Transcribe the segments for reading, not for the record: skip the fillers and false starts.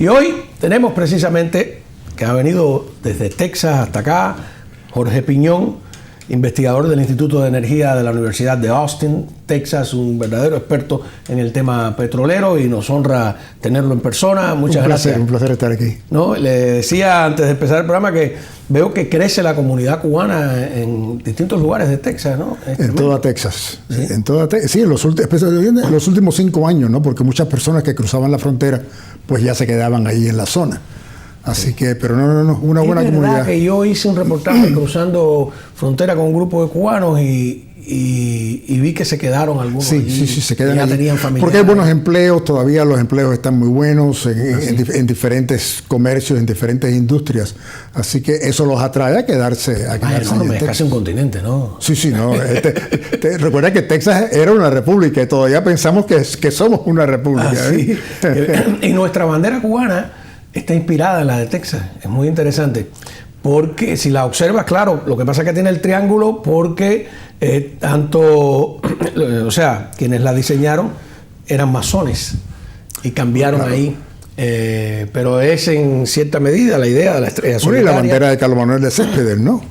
Y hoy tenemos precisamente, que ha venido desde Texas hasta acá, Jorge Piñón, investigador del Instituto de Energía de la Universidad de Austin, Texas, un verdadero experto en el tema petrolero, y nos honra tenerlo en persona. Muchas gracias. Un placer estar aquí. No, le decía antes de empezar el programa que veo que crece la comunidad cubana en distintos lugares de Texas, ¿no? En toda Texas. Sí, sí, especialmente en los últimos 5 años, ¿no? Porque muchas personas que cruzaban la frontera, pues ya se quedaban ahí en la zona. Así que, pero no, una buena comunidad. Es verdad que yo hice un reportaje cruzando frontera con un grupo de cubanos y vi que se quedaron algunos allí. Sí, se quedan ya allí. Tenían familiares. Porque hay buenos empleos, todavía los empleos están muy buenos en diferentes comercios, en diferentes industrias. Así que eso los atrae a quedarse enorme, es casi un continente, ¿no? Sí, no. Recuerda que Texas era una república y todavía pensamos que somos una república. Sí. Y nuestra bandera cubana está inspirada en la de Texas. Es muy interesante. Porque si la observas, claro, lo que pasa es que tiene el triángulo porque quienes la diseñaron eran masones y cambiaron ahí. Pero es en cierta medida la idea de la estrella solitaria. Y la bandera de Carlos Manuel de Céspedes, ¿no?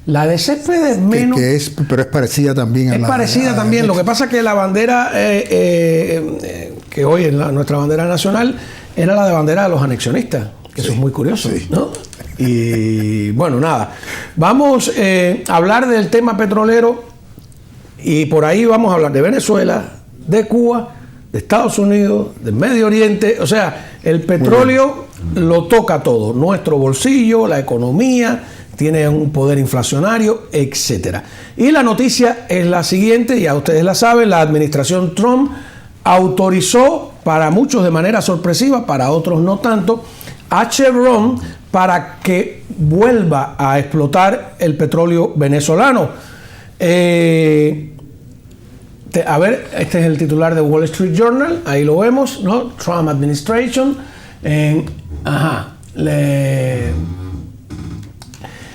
La de Céspedes menos. Pero es parecida también a la. Es parecida también. Lo que pasa es que la bandera que hoy es nuestra bandera nacional era la de bandera de los anexionistas. Que eso es muy curioso, ¿no? Y bueno, nada. Vamos a hablar del tema petrolero y por ahí vamos a hablar de Venezuela, de Cuba, de Estados Unidos, del Medio Oriente. O sea, el petróleo lo toca todo. Nuestro bolsillo, la economía, tiene un poder inflacionario, etcétera. Y la noticia es la siguiente, ya ustedes la saben, la administración Trump autorizó, para muchos de manera sorpresiva, para otros no tanto, a Chevron para que vuelva a explotar el petróleo venezolano. A ver, este es el titular de Wall Street Journal, ahí lo vemos, ¿no? Trump Administration.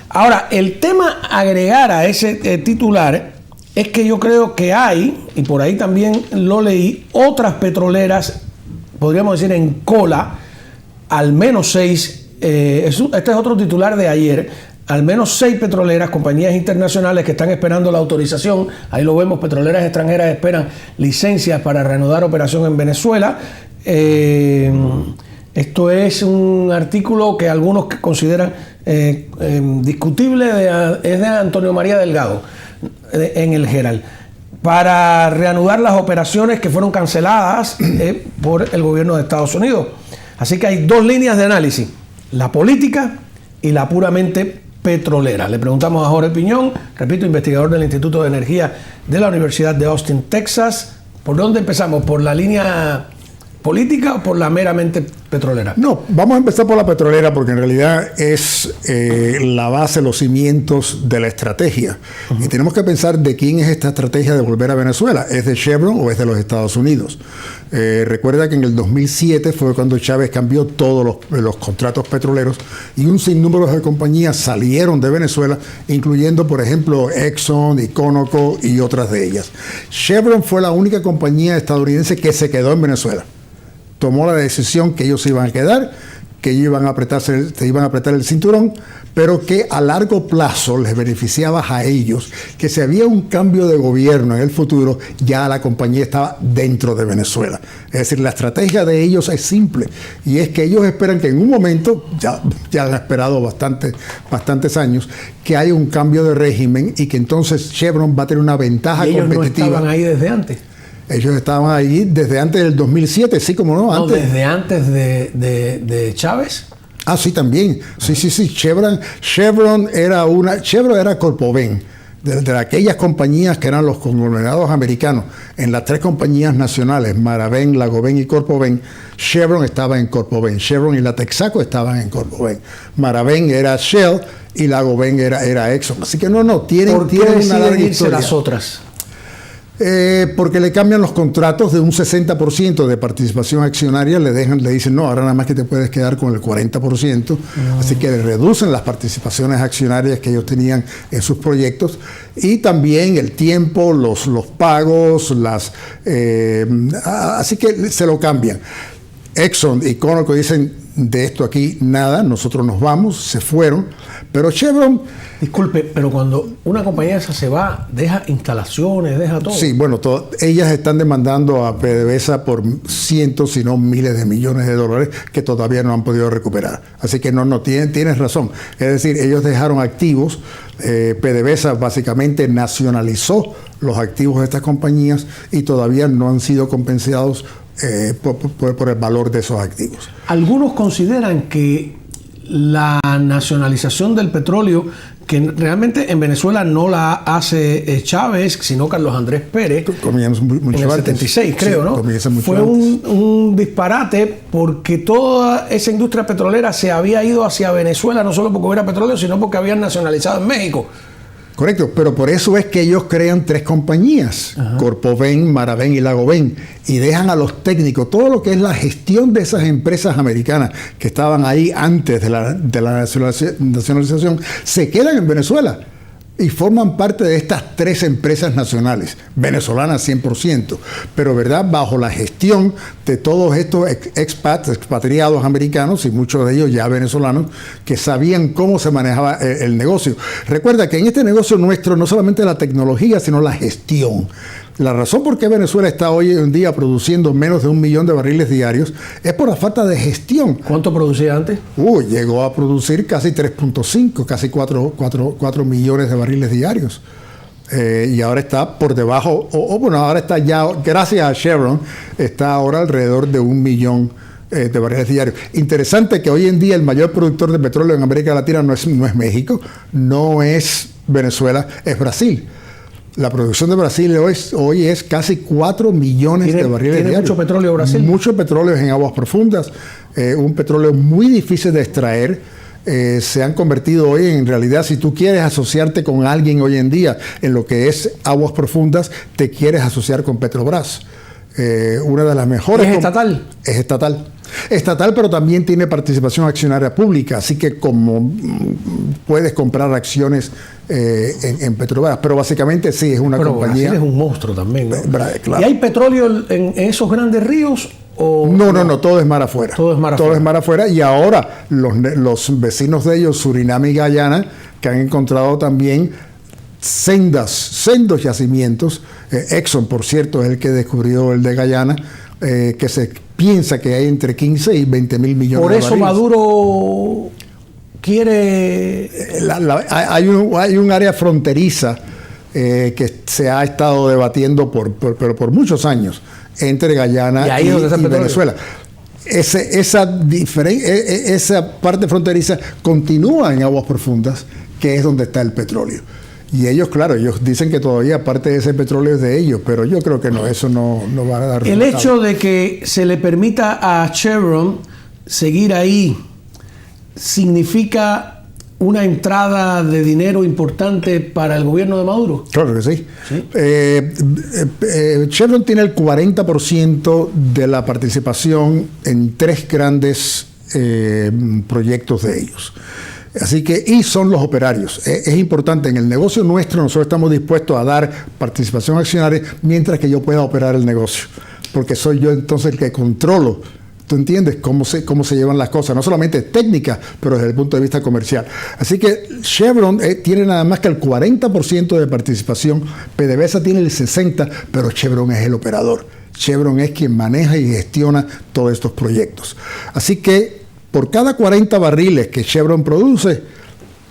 Ahora, el tema a agregar a ese titular es que yo creo que hay, y por ahí también lo leí, otras petroleras, podríamos decir en cola, al menos 6, este es otro titular de ayer, al menos 6 petroleras, compañías internacionales que están esperando la autorización, ahí lo vemos, petroleras extranjeras esperan licencias para reanudar operación en Venezuela. Esto es un artículo que algunos consideran discutible, es de Antonio María Delgado, en el Herald, para reanudar las operaciones que fueron canceladas por el gobierno de Estados Unidos. Así que hay 2 líneas de análisis, la política y la puramente petrolera. Le preguntamos a Jorge Piñón, repito, investigador del Instituto de Energía de la Universidad de Austin, Texas. ¿Por dónde empezamos? ¿Por la línea política o por la meramente petrolera? No, vamos a empezar por la petrolera porque en realidad es la base, los cimientos de la estrategia. Y tenemos que pensar de quién es esta estrategia de volver a Venezuela. ¿Es de Chevron o es de los Estados Unidos? Recuerda que en el 2007 fue cuando Chávez cambió todos los contratos petroleros y un sinnúmero de compañías salieron de Venezuela, incluyendo, por ejemplo, Exxon y Conoco y otras de ellas. Chevron fue la única compañía estadounidense que se quedó en Venezuela. Tomó la decisión que ellos se iban a quedar, que ellos se iban a apretar el cinturón, pero que a largo plazo les beneficiaba a ellos, que si había un cambio de gobierno en el futuro, ya la compañía estaba dentro de Venezuela. Es decir, la estrategia de ellos es simple, y es que ellos esperan que en un momento, ya han esperado bastantes años, que haya un cambio de régimen y que entonces Chevron va a tener una ventaja competitiva. ¿Ellos no estaban ahí desde antes? Ellos estaban ahí desde antes del 2007, sí, como no, antes. No, desde antes de Chávez. Ah, sí, también. Sí. Chevron era Corpoven, de aquellas compañías que eran los conglomerados americanos. En las 3 compañías nacionales, Maraven, Lagoven y Corpoven, Chevron estaba en Corpoven. Chevron y la Texaco estaban en Corpoven. Maraven era Shell y Lagoven era Exxon. Así que tienen una larga historia. Las otras? Porque le cambian los contratos de un 60% de participación accionaria, le dicen, no, ahora nada más que te puedes quedar con el 40%, así que le reducen las participaciones accionarias que ellos tenían en sus proyectos, y también el tiempo, los pagos, así que se lo cambian. Exxon y Conoco dicen, de esto aquí nada, nosotros nos vamos, se fueron, pero Chevron... Disculpe, pero cuando una compañía esa se va, deja instalaciones, deja todo. Sí, bueno, ellas están demandando a PDVSA por cientos, si no miles de millones de dólares que todavía no han podido recuperar. Así que tienes razón. Es decir, ellos dejaron activos, PDVSA básicamente nacionalizó los activos de estas compañías y todavía no han sido compensados por el valor de esos activos. Algunos consideran que la nacionalización del petróleo, que realmente en Venezuela no la hace Chávez, sino Carlos Andrés Pérez, en el 76, creo, ¿no? Fue un disparate porque toda esa industria petrolera se había ido hacia Venezuela, no solo porque hubiera petróleo, sino porque habían nacionalizado en México. Correcto, pero por eso es que ellos crean 3 compañías, Corpoven, Maraven y Lagoven, y dejan a los técnicos, todo lo que es la gestión de esas empresas americanas que estaban ahí antes de la nacionalización, se quedan en Venezuela y forman parte de estas 3 empresas nacionales, venezolanas 100%, pero ¿verdad? Bajo la gestión de todos estos expatriados americanos y muchos de ellos ya venezolanos que sabían cómo se manejaba el negocio. Recuerda que en este negocio nuestro no solamente la tecnología, sino la gestión. La razón por qué Venezuela está hoy en día produciendo menos de 1 millón de barriles diarios es por la falta de gestión. ¿Cuánto producía antes? Llegó a producir casi 3.5, casi 4 millones de barriles diarios. Y ahora está por debajo, bueno, ahora está ya, gracias a Chevron, está ahora alrededor de 1 millón de barriles diarios. Interesante que hoy en día el mayor productor de petróleo en América Latina no es México, no es Venezuela, es Brasil. La producción de Brasil hoy es casi 4 millones de barriles diarios. ¿Tiene mucho petróleo Brasil? Mucho petróleo en aguas profundas, un petróleo muy difícil de extraer. Se han convertido hoy en realidad, si tú quieres asociarte con alguien hoy en día en lo que es aguas profundas, te quieres asociar con Petrobras. Una de las mejores... ¿Es estatal? Es estatal. Estatal, pero también tiene participación accionaria pública, así que como puedes comprar acciones en Petrobras, pero básicamente sí, es una compañía... Brasil es un monstruo también, ¿no? Claro. ¿Y hay petróleo en esos grandes ríos? No, todo es mar afuera. Todo es mar afuera. Y ahora los vecinos de ellos, Surinam y Guyana, que han encontrado también sendos yacimientos. Exxon, por cierto, es el que descubrió el de Guyana, que se piensa que hay entre 15 y 20 mil millones de barriles. Por eso Maduro quiere... Hay un área fronteriza que se ha estado debatiendo por muchos años entre Guyana y Venezuela. Esa parte fronteriza continúa en aguas profundas, que es donde está el petróleo. Y ellos, claro, ellos dicen que todavía parte de ese petróleo es de ellos, pero yo creo que no, eso no va a dar resultado. El hecho de que se le permita a Chevron seguir ahí significa una entrada de dinero importante para el gobierno de Maduro. Claro que sí. ¿Sí? Chevron tiene el 40% de la participación en 3 grandes proyectos de ellos. Así que, y son los operarios. Es importante, en el negocio nuestro nosotros estamos dispuestos a dar participación accionaria mientras que yo pueda operar el negocio, porque soy yo entonces el que controlo, ¿tú entiendes? Cómo se llevan las cosas, no solamente técnicas, pero desde el punto de vista comercial. Así que Chevron tiene nada más que el 40% de participación, PDVSA tiene el 60%, pero Chevron es el operador. Chevron es quien maneja y gestiona todos estos proyectos. Así que por cada 40 barriles que Chevron produce,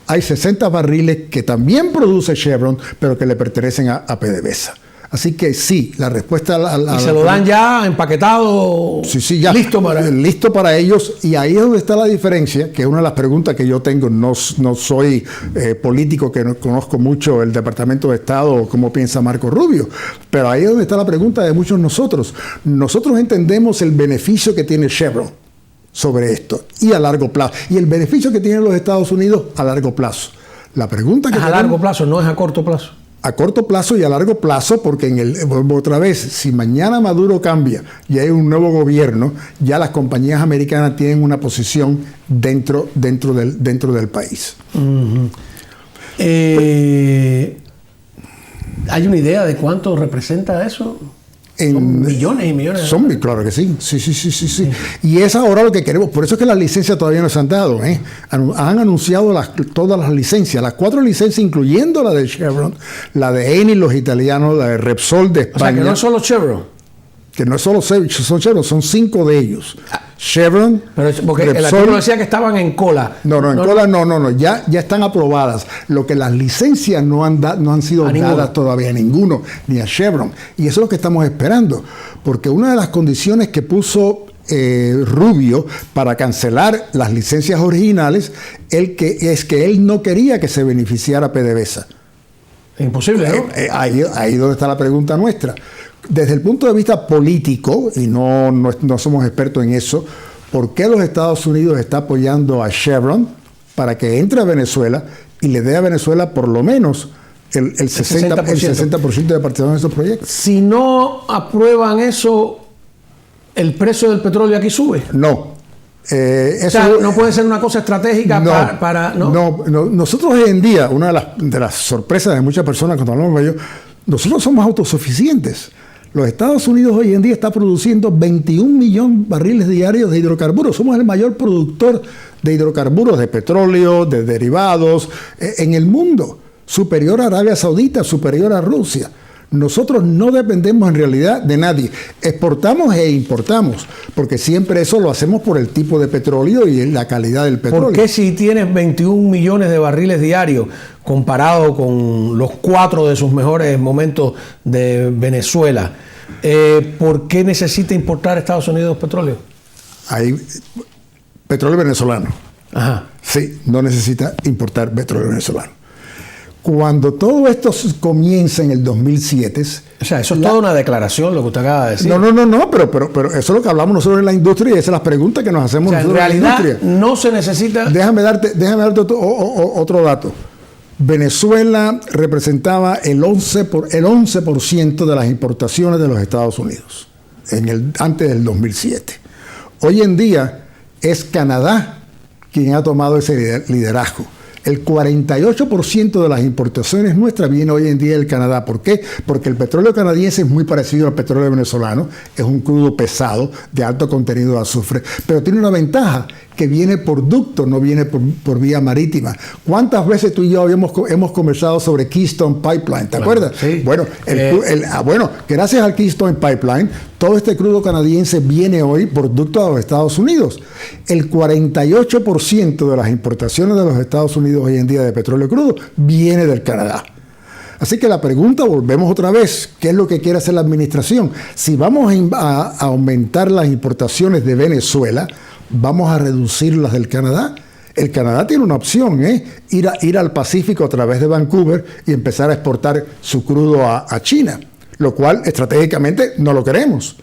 hay 60 barriles que también produce Chevron, pero que le pertenecen a PDVSA. Así que sí, la respuesta y se lo dan ya empaquetado, sí, ya listo para ellos. Y ahí es donde está la diferencia, que es una de las preguntas que yo tengo. No soy político, que no conozco mucho el Departamento de Estado o cómo piensa Marco Rubio, pero ahí es donde está la pregunta de muchos nosotros. Nosotros entendemos el beneficio que tiene Chevron sobre esto y a largo plazo, y el beneficio que tienen los Estados Unidos a largo plazo. La pregunta que es a largo plazo, no es a corto plazo. A corto plazo y a largo plazo, porque otra vez, si mañana Maduro cambia y hay un nuevo gobierno, ya las compañías americanas tienen una posición dentro del país. Uh-huh. ¿Hay una idea de cuánto representa eso? Son millones y millones. Claro que sí. Sí. Y es ahora lo que queremos. Por eso es que las licencias todavía no se han dado. Han anunciado todas las licencias, las 4 licencias, incluyendo la de Chevron, la de Eni, los italianos, la de Repsol de España. O sea, que no es solo Chevron. Que no es solo Chevron, son 5 de ellos. Chevron, pero porque Repsol, el artículo decía que estaban en cola. No, ya están aprobadas. Lo que las licencias no han sido dadas todavía a ninguno, ni a Chevron. Y eso es lo que estamos esperando. Porque una de las condiciones que puso Rubio para cancelar las licencias originales es que él no quería que se beneficiara PDVSA. Es imposible, ¿no? Ahí donde está la pregunta nuestra. Desde el punto de vista político, y no somos expertos en eso, ¿por qué los Estados Unidos está apoyando a Chevron para que entre a Venezuela y le dé a Venezuela por lo menos el 60% de participación en estos proyectos? Si no aprueban eso, ¿el precio del petróleo aquí sube? No. No puede ser una cosa estratégica para... No, nosotros hoy en día, una de las sorpresas de muchas personas cuando hablamos de ello, nosotros somos autosuficientes. Los Estados Unidos hoy en día está produciendo 21 millones de barriles diarios de hidrocarburos. Somos el mayor productor de hidrocarburos, de petróleo, de derivados en el mundo. Superior a Arabia Saudita, superior a Rusia. Nosotros no dependemos en realidad de nadie. Exportamos e importamos, porque siempre eso lo hacemos por el tipo de petróleo y la calidad del petróleo. ¿Por qué si tienes 21 millones de barriles diarios comparado con los 4 de sus mejores momentos de Venezuela, por qué necesita importar Estados Unidos petróleo? Hay petróleo venezolano. Ajá. Sí, no necesita importar petróleo venezolano. Cuando todo esto comienza en el 2007... O sea, eso es toda una declaración, lo que usted acaba de decir. No, pero eso es lo que hablamos nosotros en la industria y esas son las preguntas que nos hacemos nosotros en la industria. En realidad no se necesita... Déjame darte otro dato. Venezuela representaba el 11% de las importaciones de los Estados Unidos antes del 2007. Hoy en día es Canadá quien ha tomado ese liderazgo. El 48% de las importaciones nuestras viene hoy en día del Canadá. ¿Por qué? Porque el petróleo canadiense es muy parecido al petróleo venezolano. Es un crudo pesado, de alto contenido de azufre, pero tiene una ventaja, que viene por ducto, no viene por vía marítima. ¿Cuántas veces tú y yo hemos conversado sobre Keystone Pipeline? ¿Te acuerdas? Sí. Bueno, gracias al Keystone Pipeline, todo este crudo canadiense viene hoy por ducto a los Estados Unidos. El 48% de las importaciones de los Estados Unidos hoy en día de petróleo crudo viene del Canadá. Así que la pregunta, volvemos otra vez, ¿qué es lo que quiere hacer la administración? Si vamos a aumentar las importaciones de Venezuela, ¿vamos a reducir las del Canadá? El Canadá tiene una opción, ir al Pacífico a través de Vancouver y empezar a exportar su crudo a China, lo cual estratégicamente no lo queremos.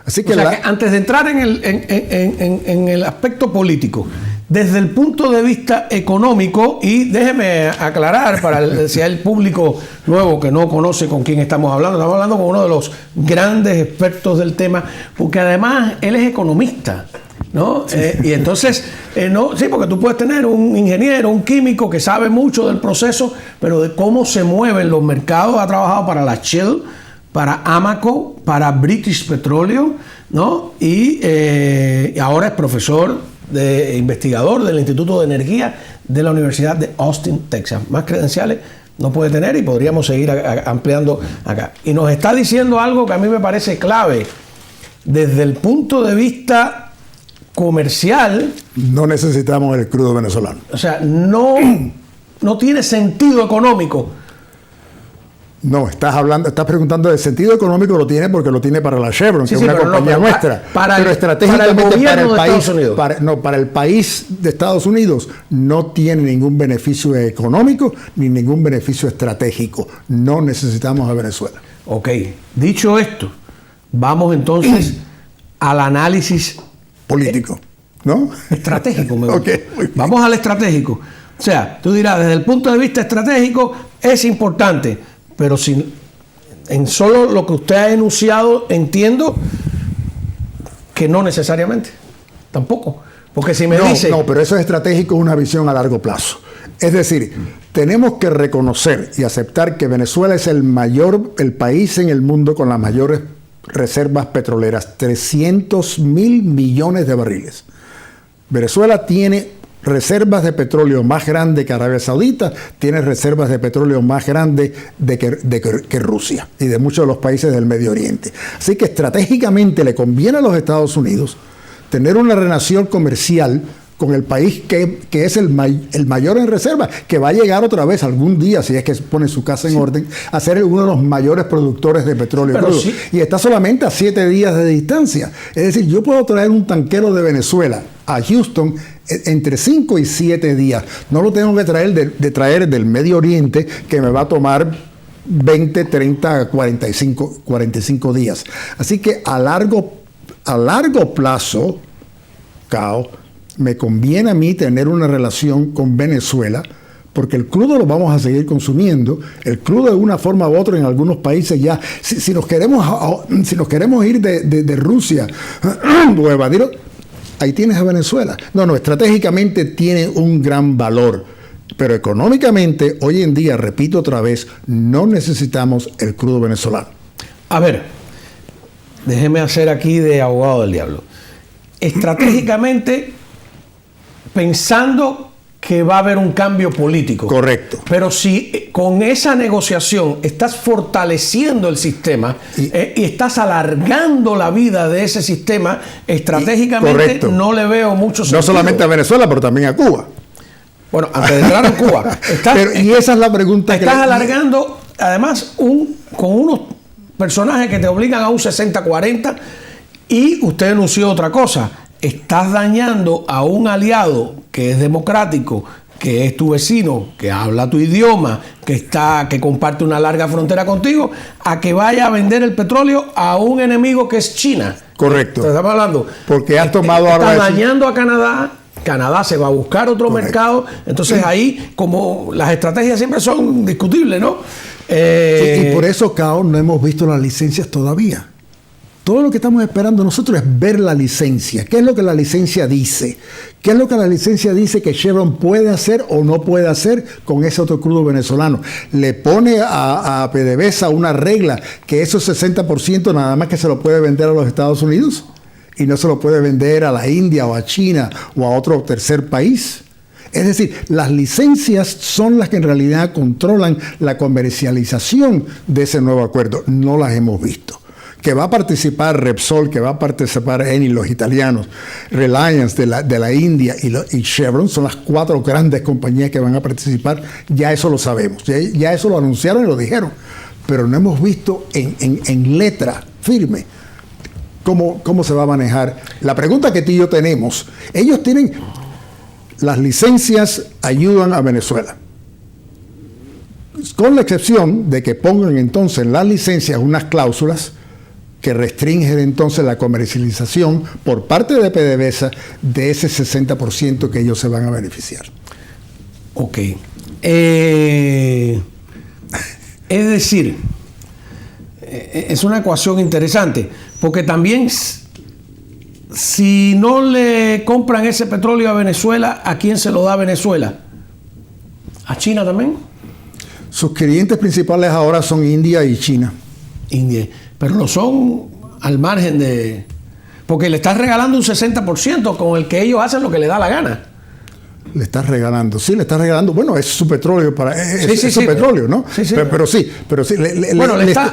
Así que, que antes de entrar en el aspecto político, desde el punto de vista económico, y déjeme aclarar si hay el público nuevo que no conoce con quién estamos hablando con uno de los grandes expertos del tema, porque además él es economista, ¿no? Sí. Y entonces, sí, porque tú puedes tener un ingeniero, un químico que sabe mucho del proceso, pero de cómo se mueven los mercados. Ha trabajado para la Shell, para Amoco, para British Petroleum, ¿no? Y ahora es profesor investigador del Instituto de Energía de la Universidad de Austin, Texas. Más credenciales no puede tener y podríamos seguir ampliando acá. Y nos está diciendo algo que a mí me parece clave. Desde el punto de vista comercial... No necesitamos el crudo venezolano. O sea, no tiene sentido económico. No, estás preguntando del sentido económico, lo tiene porque lo tiene para la Chevron, que es una compañía nuestra. Pero estratégicamente para el país, para el país de Estados Unidos no tiene ningún beneficio económico ni ningún beneficio estratégico. No necesitamos a Venezuela. Ok, dicho esto, vamos entonces al análisis político, ¿no? Estratégico, me gusta. Okay, vamos al estratégico. O sea, tú dirás, desde el punto de vista estratégico es importante. Pero en solo lo que usted ha enunciado, entiendo que no necesariamente. Tampoco. Porque si me dice... No, pero eso es estratégico, es una visión a largo plazo. Es decir, tenemos que reconocer y aceptar que Venezuela es el país en el mundo con las mayores reservas petroleras, 300.000 millones de barriles. Venezuela tiene reservas de petróleo más grandes que Arabia Saudita, tiene reservas de petróleo más grandes que Rusia y de muchos de los países del Medio Oriente. Así que estratégicamente le conviene a los Estados Unidos tener una relación comercial con el país que es el mayor en reserva, que va a llegar otra vez algún día, si es que pone su casa en orden, a ser uno de los mayores productores de petróleo crudo. Sí. Y está solamente a 7 días de distancia. Es decir, yo puedo traer un tanquero de Venezuela a Houston entre 5 y 7 días. No lo tengo que traer del Medio Oriente, que me va a tomar 20, 30, 45 días. Así que a largo plazo, Cao, me conviene a mí tener una relación con Venezuela, porque el crudo lo vamos a seguir consumiendo. El crudo de una forma u otra en algunos países ya, si nos queremos ir de Rusia o evadirlo, ahí tienes a Venezuela. No, estratégicamente tiene un gran valor, pero económicamente hoy en día, repito otra vez, no necesitamos el crudo venezolano. A ver, déjeme hacer aquí de abogado del diablo. Estratégicamente, pensando que va a haber un cambio político. Correcto. Pero si con esa negociación estás fortaleciendo el sistema y estás alargando la vida de ese sistema, estratégicamente no le veo mucho sentido. No solamente a Venezuela, pero también a Cuba. Bueno, antes de entrar en Cuba. Y esa es la pregunta que... Estás alargando, además, con unos personajes que te obligan a un 60-40, y usted anunció otra cosa. Estás dañando a un aliado que es democrático, que es tu vecino, que habla tu idioma, que comparte una larga frontera contigo, a que vaya a vender el petróleo a un enemigo que es China. Correcto. Te estamos hablando. Porque has tomado ahora... Estás dañando a Canadá. Canadá se va a buscar otro mercado. Entonces ahí, como las estrategias siempre son discutibles, ¿no? Y por eso, Cao, no hemos visto las licencias todavía. Todo lo que estamos esperando nosotros es ver la licencia. ¿Qué es lo que la licencia dice? ¿Qué es lo que la licencia dice que Chevron puede hacer o no puede hacer con ese otro crudo venezolano? Le pone a PDVSA una regla que esos 60% nada más que se lo puede vender a los Estados Unidos y no se lo puede vender a la India o a China o a otro tercer país. Es decir, las licencias son las que en realidad controlan la comercialización de ese nuevo acuerdo. No las hemos visto. Que va a participar Repsol, que va a participar Eni, los italianos, Reliance de la India y Chevron, son las 4 grandes compañías que van a participar. Ya eso lo sabemos, ya eso lo anunciaron y lo dijeron, pero no hemos visto en letra firme cómo se va a manejar. La pregunta que tú y yo tenemos, ellos tienen, las licencias ayudan a Venezuela, con la excepción de que pongan entonces en las licencias unas cláusulas que restringen entonces la comercialización por parte de PDVSA de ese 60% que ellos se van a beneficiar. Ok. Es decir, es una ecuación interesante, porque también si no le compran ese petróleo a Venezuela, ¿a quién se lo da Venezuela? ¿A China también? Sus clientes principales ahora son India y China. India. Pero lo son al margen de... Porque le estás regalando un 60% con el que ellos hacen lo que les da la gana. Le estás regalando, sí, le estás regalando. Bueno, es su petróleo, es su petróleo, ¿no? Sí. Pero sí.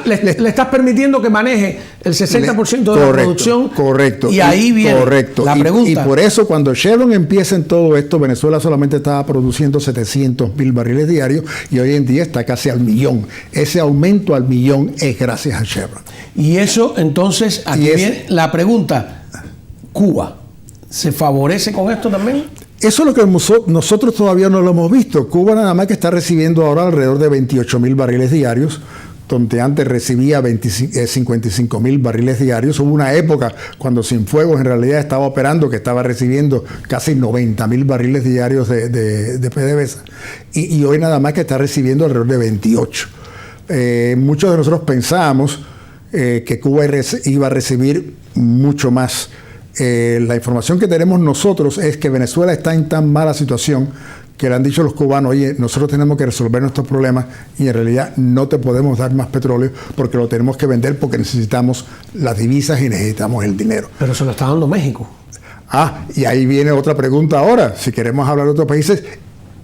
Le estás permitiendo que maneje el 60% de la producción. Correcto. Y ahí viene la pregunta. Y por eso, cuando Chevron empieza en todo esto, Venezuela solamente estaba produciendo 700,000 barriles diarios y hoy en día está casi al millón. Ese aumento al millón es gracias a Chevron. Y eso, entonces, aquí viene la pregunta. ¿Cuba se favorece con esto también? Eso es lo que nosotros todavía no lo hemos visto. Cuba nada más que está recibiendo ahora alrededor de 28,000 barriles diarios, donde antes recibía 55,000 barriles diarios. Hubo una época cuando Cienfuegos en realidad estaba operando, que estaba recibiendo casi 90,000 barriles diarios de PDVSA. Y hoy nada más que está recibiendo alrededor de 28. Muchos de nosotros pensábamos que Cuba iba a recibir mucho más. La información que tenemos nosotros es que Venezuela está en tan mala situación que le han dicho los cubanos, oye, nosotros tenemos que resolver nuestros problemas y en realidad no te podemos dar más petróleo porque lo tenemos que vender porque necesitamos las divisas y necesitamos el dinero. Pero se lo está dando México. Y ahí viene otra pregunta ahora. Si queremos hablar de otros países,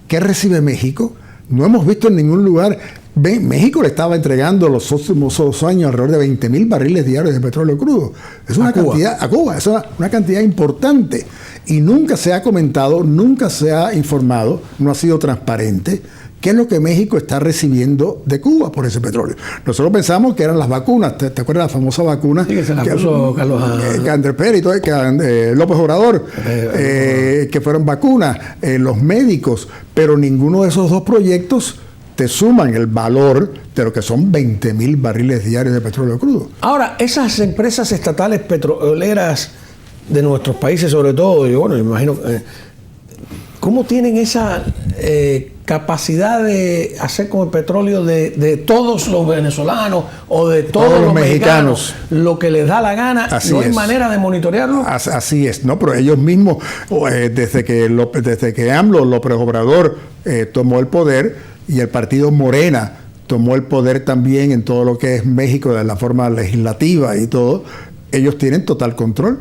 ¿qué recibe México? No hemos visto en ningún lugar. México le estaba entregando los últimos 2 años alrededor de 20,000 barriles diarios de petróleo crudo. Es una cantidad, a Cuba, es una cantidad importante. Y nunca se ha comentado, nunca se ha informado, no ha sido transparente qué es lo que México está recibiendo de Cuba por ese petróleo. Nosotros pensamos que eran las vacunas. ¿Te acuerdas de la famosa vacuna? Sí, que se la puso Carlos Andrés Pérez y todo, López Obrador, que fueron vacunas, los médicos, pero ninguno de esos 2 proyectos te suman el valor de lo que son 20,000 barriles diarios de petróleo crudo. Ahora, esas empresas estatales petroleras de nuestros países, sobre todo, y bueno, me imagino, ¿cómo tienen esa capacidad de hacer con el petróleo de todos los venezolanos o de todos los mexicanos lo que les da la gana? ¿No hay manera de monitorearlo? Así es, ¿no? Pero ellos mismos, desde que AMLO, López Obrador, tomó el poder y el partido Morena tomó el poder también en todo lo que es México de la forma legislativa y todo, ellos tienen total control.